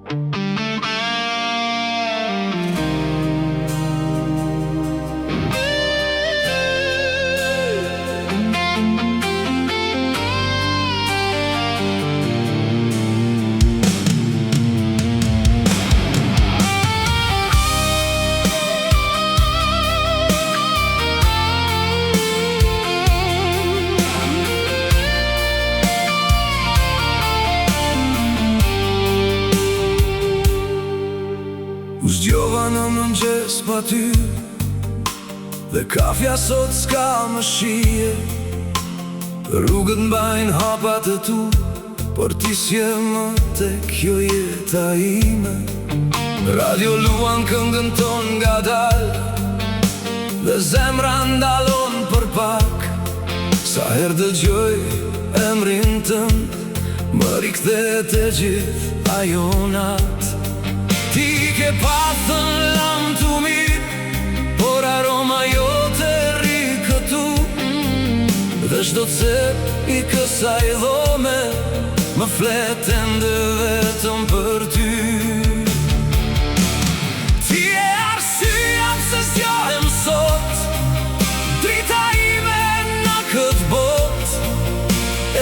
U zgjova në mëngjes pa ty, dhe kafja sot s'ka më shije. Rrugët mbajnë hapat e tu, por ti s'je më tek kjo jeta ime. Radio luan këngën ton nga dal, dhe zemra ndalon për pak. Sa herë dëgjoj emrin tënd, më rikthet e gjithë ajo nat. Ti ke pathën lam të mirë, por aroma jote rri këtu. Dhe shdo të cep i kësaj dhome, më flet ende vetëm për ty. Ti e arsyeja pse zgjohem sot, drita ime në këtë bot.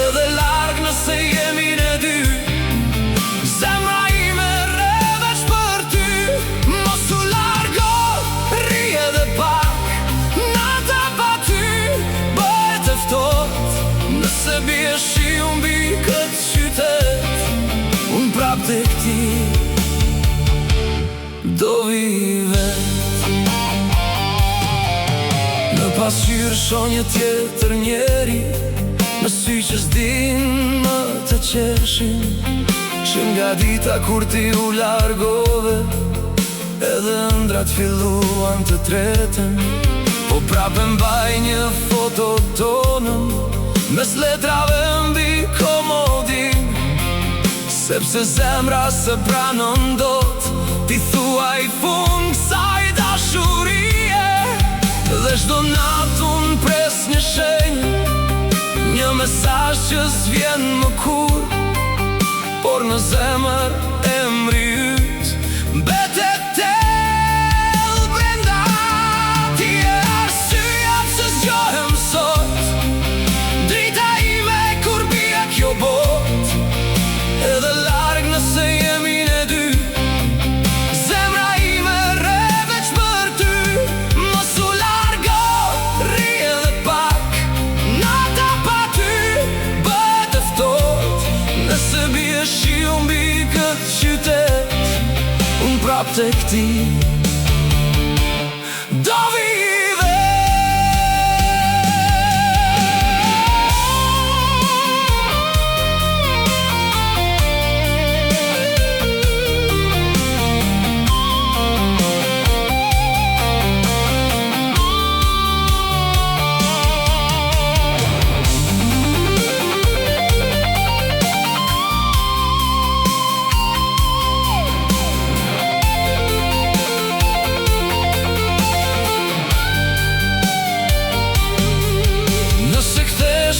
Edhe larg nëse jemi ne dy, zemra ime rre veç për ty. Mos u largo, rri edhe pak, nata pa ty bëhet e ftoht. Nëse bie shiu mbi këtë qytet, unë prap tek ti do vi vet. Në pasqyrë shoh një tjetër njeri, në sy që s'din më të qeshin. Që nga dita kur ti u largove, edhe ëndrat filluan të treten. Po prapë mbaj një foto tonën, mes letrave mbi komodin. Sepse zemra se pranon dot, ti thuaj fund kësaj dashurie. Dhe çdo natë unë pres një shenjë, një mesazh që s'vjen më kur. Por në zemër emri yt mbetet tell brenda. Ti e arsyeja pse zgjohem sot, drita ime kur bie kjo bot. Edhe larg nëse jemi ne dy, zemra ime rre veç për ty. Mos u largo, rri edhe pak, nata pa ty bëhet e ftoht. Nëse bie shiu mbi këtë qytet, unë prap tek ti do vi vet.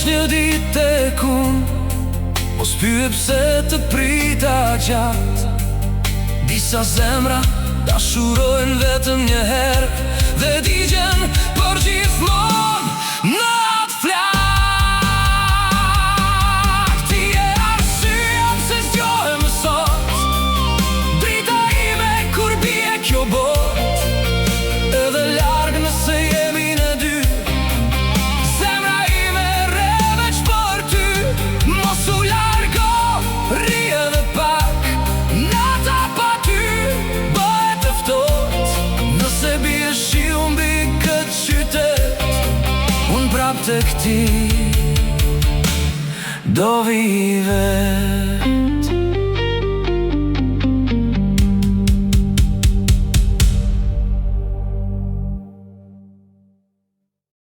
Një ditë tek unë, mos pyet pse të prita gjatë. Disa zemra dashurojnë vetëm një herë, dhe digjen për gjithmonë në atë flak. Ti e arsyeja pse zgjohem sot, drita ime kur bie kjo bot. Edhe larg nëse jemi ne dy, rri edhe pak, nata pa ty bëhet e ftoht. Nëse bie shiu mbi këtë qytet, unë prap tek ti do vi vet.